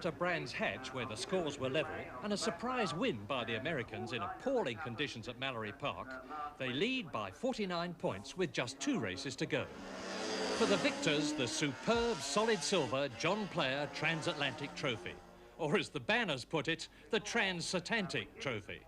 After Brands Hatch, where the scores were level, and a surprise win by the Americans in appalling conditions at Mallory Park, they lead by 49 points with just 2 races to go. For the victors, the superb solid silver John Player Transatlantic Trophy, or as the banners put it, the Transatlantic Trophy.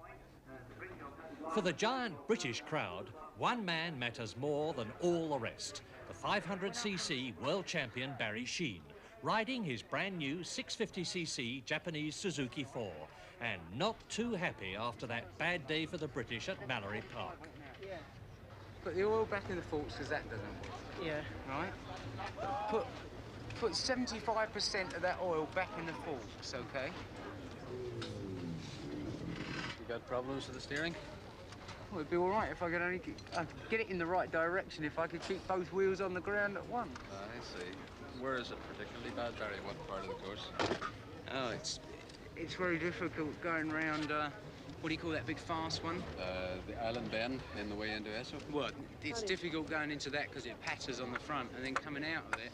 For the giant British crowd, one man matters more than all the rest, the 500cc world champion Barry Sheene, riding his brand new 650cc Japanese Suzuki 4, and not too happy after that bad day for the British at Mallory Park. Put the oil back in the forks because that doesn't work. Yeah. Right? Put 75% of that oil back in the forks, okay? You got problems with the steering? Well, it'd be all right if I could only get it in the right direction if I could keep both wheels on the ground at once. I see. Where is it particularly bad, Barry? What part of the course? Oh, it's very difficult going round, what do you call that big fast one? The Island Bend in the way into Esso? Well, it's difficult going into that because it patters on the front, and then coming out of it,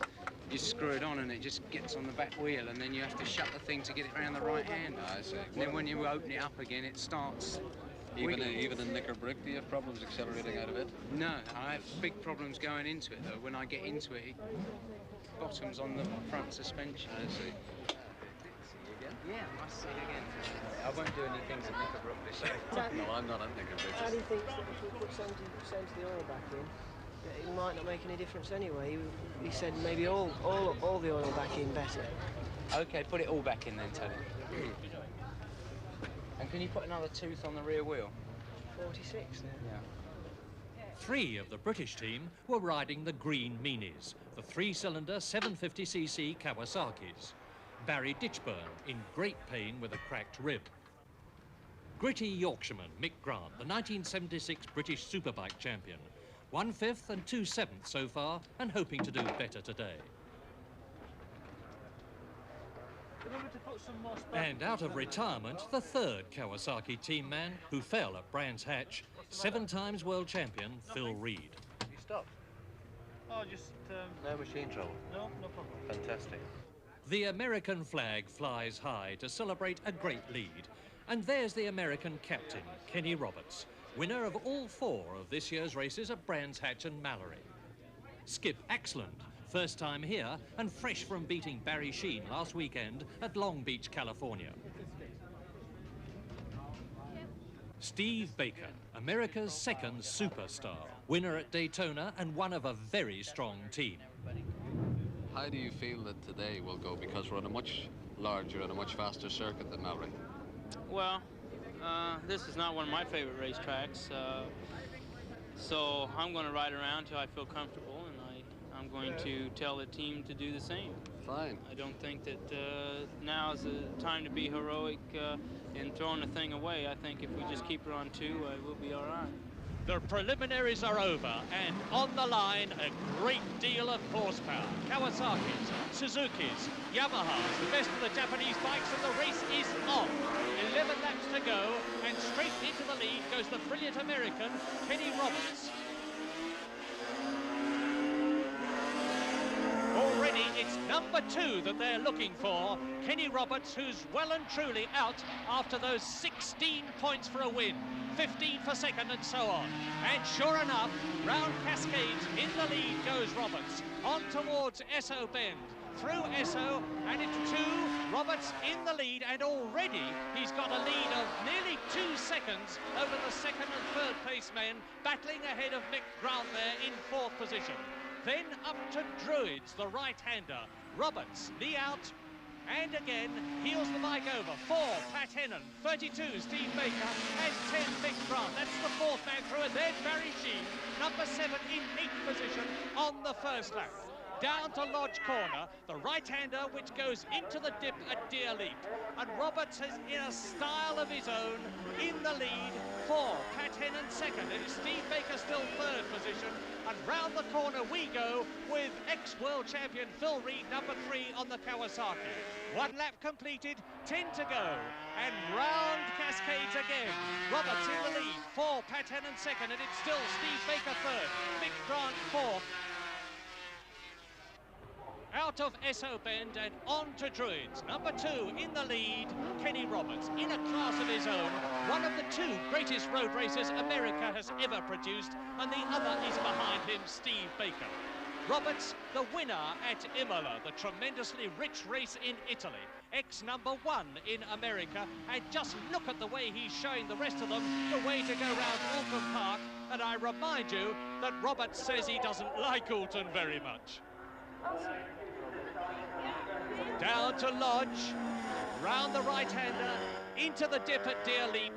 you screw it on and it just gets on the back wheel, and then you have to shut the thing to get it around the right hand. I see. And then when you open it up again, it starts. Even in Knicker Brick, do you have problems accelerating out of it? No, I have big problems going into it, though. When I get into it, it bottoms on the front suspension. I see. Yeah, I must see it again. I won't do any things at Knicker Brook this year. No, I'm not at Knicker Brick. Daddy thinks that if we put 70% of the oil back in, that it might not make any difference anyway. He said maybe all the oil back in better. OK, put it all back in then, Tony. And can you put another tooth on the rear wheel? 46 then. Yeah. 3 of the British team were riding the green meanies, the 3-cylinder 750cc Kawasaki's. Barry Ditchburn in great pain with a cracked rib. Gritty Yorkshireman Mick Grant, the 1976 British Superbike champion, 1/5 and 2/7 so far, and hoping to do better today. And out of retirement, the 3rd Kawasaki team man who fell at Brands Hatch, 7 times world champion Phil Reed. You stop? Oh, just... No machine trouble? No problem. Fantastic. The American flag flies high to celebrate a great lead. And there's the American captain, Kenny Roberts, winner of all 4 of this year's races at Brands Hatch and Mallory. Skip Axland, first time here and fresh from beating Barry Sheene last weekend at Long Beach, California. Steve Baker, America's 2nd superstar, winner at Daytona and one of a very strong team. How do you feel that today will go? Because we're on a much larger and a much faster circuit than Mallory. Well, this is not one of my favorite racetracks, so I'm going to ride around till I feel comfortable, and I'm going to tell the team to do the same. Fine. I don't think that now is the time to be heroic in throwing the thing away. I think if we just keep her on 2, we'll be all right. The preliminaries are over, and on the line, a great deal of horsepower. Kawasaki's, Suzuki's, Yamaha's, the best of the Japanese bikes, and the race is on. 11 laps to go, and straight into the lead goes the brilliant American, Kenny Roberts. Already, it's number 2 that they're looking for. Kenny Roberts, who's well and truly out after those 16 points for a win. 15 for 2nd and so on. And sure enough, round Cascades in the lead goes Roberts. On towards Esso Bend. Through Esso and into 2. Roberts in the lead, and already he's got a lead of nearly 2 seconds over the 2nd and 3rd place men, battling ahead of Mick Grant there in 4th position. Then up to Druids, the right-hander. Roberts, knee out, and again, heels the bike over. 4, Pat Hennon. 32, Steve Baker. And 10, Mick Grant. That's the 4th man through, and then Barry Sheene, number 7 in 8th position on the first lap. Down to Lodge Corner, the right-hander which goes into the dip at Deer Leap. And Roberts is in a style of his own in the lead. 4, Pat Hennon 2nd, and Steve Baker still 3rd position. And round the corner we go with ex-world champion Phil Reed, number 3 on the Kawasaki. 1 lap completed, 10 to go. And round Cascades again. Roberts in the lead, 4, Pat Hennon 2nd, and it's still Steve Baker 3rd. Mick Grant 4th. Out out of Esso Bend and on to Druids. Number 2 in the lead, Kenny Roberts, in a class of his own, one of the 2 greatest road racers America has ever produced, and the other is behind him, Steve Baker. Roberts, the winner at Imola, the tremendously rich race in Italy, ex-number 1 in America, and just look at the way he's showing the rest of them the way to go round Oulton Park, and I remind you that Roberts says he doesn't like Oulton very much. Down to Lodge, round the right-hander, into the dip at Deer Leap.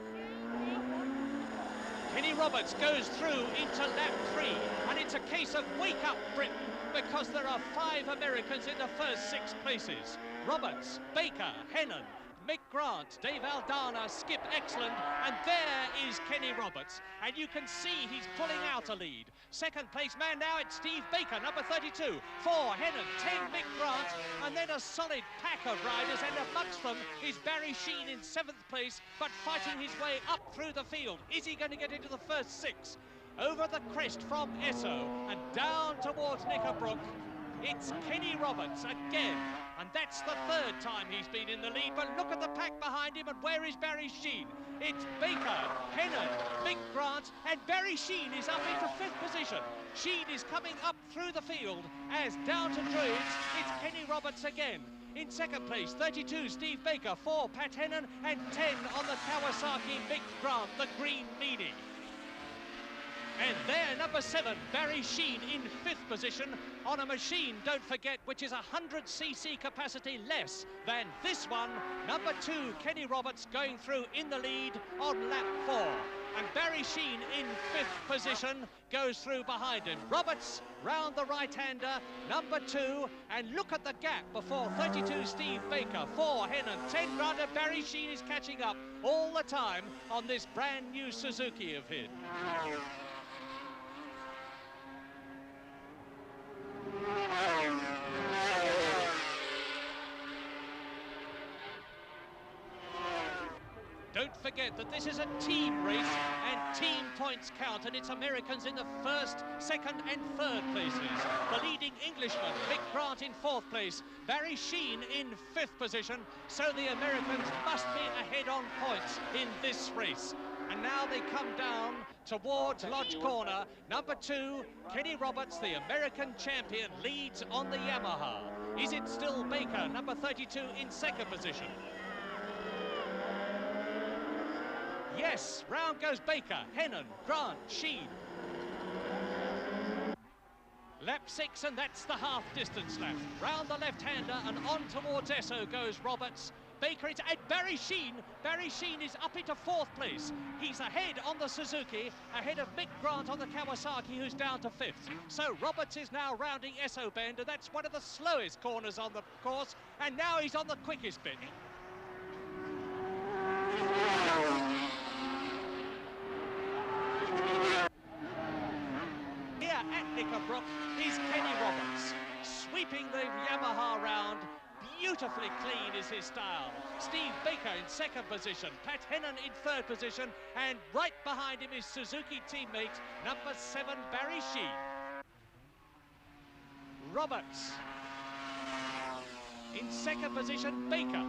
Kenny Roberts goes through into lap 3, and it's a case of wake up Britain, because there are 5 Americans in the first 6 places. Roberts, Baker, Hennon, Mick Grant, Dave Aldana, Skip Excellent, and there is Kenny Roberts, and you can see he's pulling out a lead. Second place man now, it's Steve Baker, number 32, 4 Hennon, 10 Mick Grant, and then a solid pack of riders, and amongst them is Barry Sheen in 7th place, but fighting his way up through the field. Is he going to get into the first 6? Over the crest from Esso and down towards Knickerbrook, it's Kenny Roberts again, and that's the 3rd time he's been in the lead. But look at the pack behind him, and where is Barry Sheen? It's Baker, Hennon, Mick Grant, and Barry Sheen is up into 5th position. Sheen is coming up through the field as down to Druids, it's Kenny Roberts again. In 2nd place, 32, Steve Baker, 4, Pat Hennon, and 10 on the Kawasaki, Mick Grant, the green meanie. And there, number 7, Barry Sheen in 5th position on a machine, don't forget, which is 100cc capacity less than this one. Number 2, Kenny Roberts going through in the lead on lap 4. And Barry Sheen in 5th position goes through behind him. Roberts round the right-hander, number 2, and look at the gap before 32, Steve Baker, 4, Hennon, 10 Grant, Barry Sheen is catching up all the time on this brand new Suzuki of his. Don't forget that this is a team race and team points count, and it's Americans in the 1st, 2nd and 3rd places. The leading Englishman, Mick Grant in 4th place, Barry Sheen in 5th position, so the Americans must be ahead on points in this race. And now they come down towards Lodge Corner. Number 2, Kenny Roberts, the American champion, leads on the Yamaha. Is it still Baker, number 32, in 2nd position? Yes, round goes Baker, Hennon, Grant, Sheen. Lap 6, and that's the half-distance lap. Round the left-hander and on towards Esso goes Roberts. Baker, and Barry Sheen. Barry Sheen is up into 4th place. He's ahead on the Suzuki, ahead of Mick Grant on the Kawasaki, who's down to 5th. So Roberts is now rounding Esso Bend, and that's one of the slowest corners on the course, and now he's on the quickest bit. Here at Knickerbrook is Kenny Roberts, sweeping the Yamaha round. Beautifully clean is his style. Steve Baker in 2nd position, Pat Hennon in 3rd position, and right behind him is Suzuki teammate number 7, Barry Sheen. Roberts in 2nd position, Baker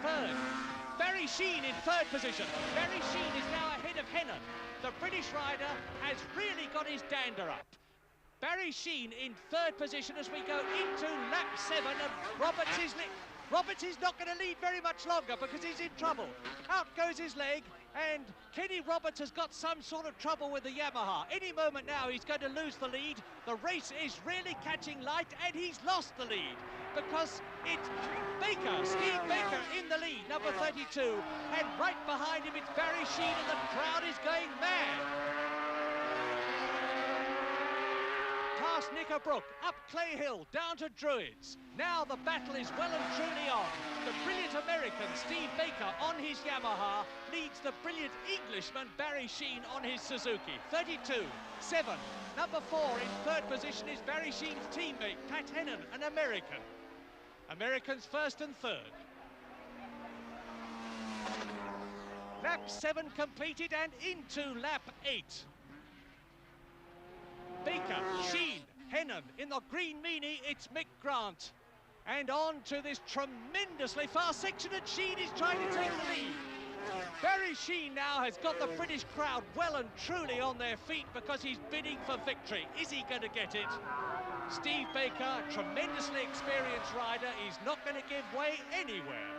3rd. Barry Sheen in 3rd position. Barry Sheen is now ahead of Hennon. The British rider has really got his dander up. Barry Sheen in 3rd position as we go into lap 7, and Roberts is not going to lead very much longer because he's in trouble. Out goes his leg, and Kenny Roberts has got some sort of trouble with the Yamaha. Any moment now he's going to lose the lead. The race is really catching light, and he's lost the lead because it's Baker, Steve Baker in the lead, number 32, and right behind him it's Barry Sheen, and the crowd is going mad. Past Knickerbrook, up Clay Hill, down to Druids. Now the battle is well and truly on. The brilliant American Steve Baker on his Yamaha leads the brilliant Englishman Barry Sheen on his Suzuki. 32, 7. Number 4 in 3rd position is Barry Sheen's teammate, Pat Hennon, an American. Americans 1st and 3rd. Lap 7 completed and into lap 8. Baker, Sheen, Hennon. In the green meanie, it's Mick Grant. And on to this tremendously fast section, and Sheen is trying to take the lead. Barry Sheen now has got the British crowd well and truly on their feet because he's bidding for victory. Is he going to get it? Steve Baker, tremendously experienced rider, he's not going to give way anywhere.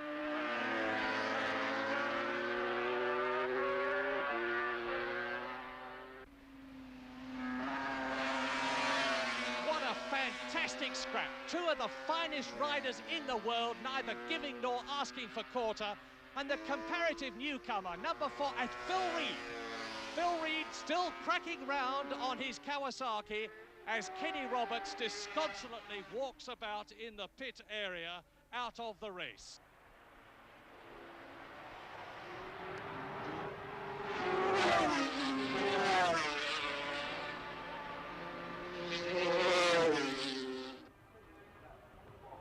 What a fantastic scrap. Two of the finest riders in the world, neither giving nor asking for quarter. And the comparative newcomer, number 4, at Phil Reed. Phil Reed still cracking round on his Kawasaki as Kenny Roberts disconsolately walks about in the pit area out of the race.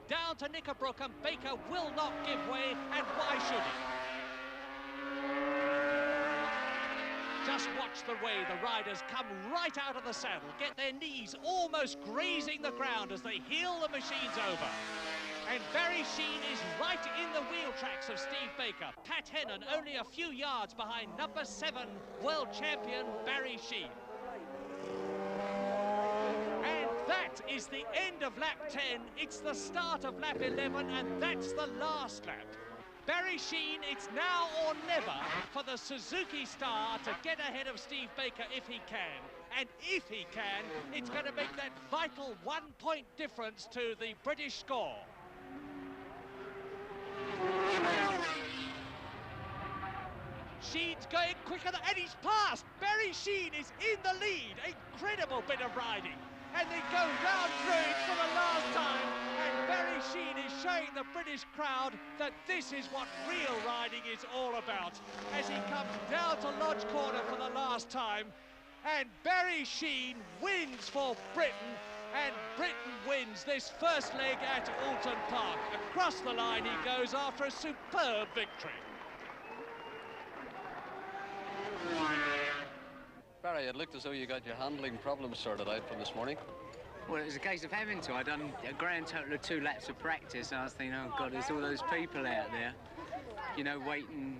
Down to Knickerbrook, and Baker will not give way, and why should he? Just watch the way the riders come right out of the saddle, get their knees almost grazing the ground as they heel the machines over. And Barry Sheen is right in the wheel tracks of Steve Baker. Pat Hennon only a few yards behind number 7 world champion Barry Sheen. And that is the end of lap 10. It's the start of lap 11, and that's the last lap. Barry Sheen, it's now or never for the Suzuki star to get ahead of Steve Baker if he can. And if he can, it's going to make that vital 1-point difference to the British score. Sheen's going quicker, and he's passed. Barry Sheen is in the lead. Incredible bit of riding. And they go round through it for the last time. And Barry Sheen is showing the British crowd that this is what real riding is all about. As he comes down to Lodge Corner for the last time. And Barry Sheen wins for Britain. And Britain wins this first leg at Oulton Park. Across the line he goes after a superb victory. Barry, it looked as though you got your handling problems sorted out from this morning. Well, it was a case of having to. I'd done a grand total of 2 laps of practice, and I was thinking, oh God, there's all those people out there, you know, waiting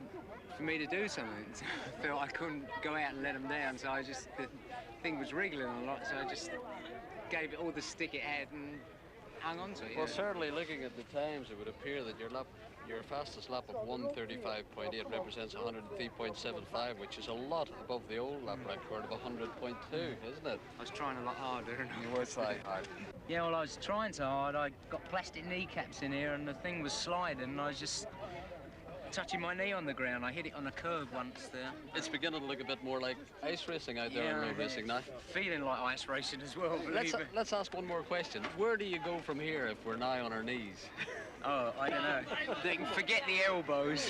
for me to do something. So I felt I couldn't go out and let them down, so the thing was wriggling a lot, so I just gave it all the stick it had and hung on to it. Well, certainly looking at the times, it would appear that your fastest lap of 1:35.8 represents 103.75, which is a lot above the old lap record of 100.2, isn't it? I was trying a lot harder. You were trying hard. Yeah, well, I was trying so hard. I got plastic kneecaps in here, and the thing was sliding, and I was just touching my knee on the ground. I hit it on a curve once there. It's beginning to look a bit more like ice racing out there in road racing now. Feeling like ice racing as well, let's ask one more question. Where do you go from here if we're now on our knees? Oh, I don't know. They can forget the elbows.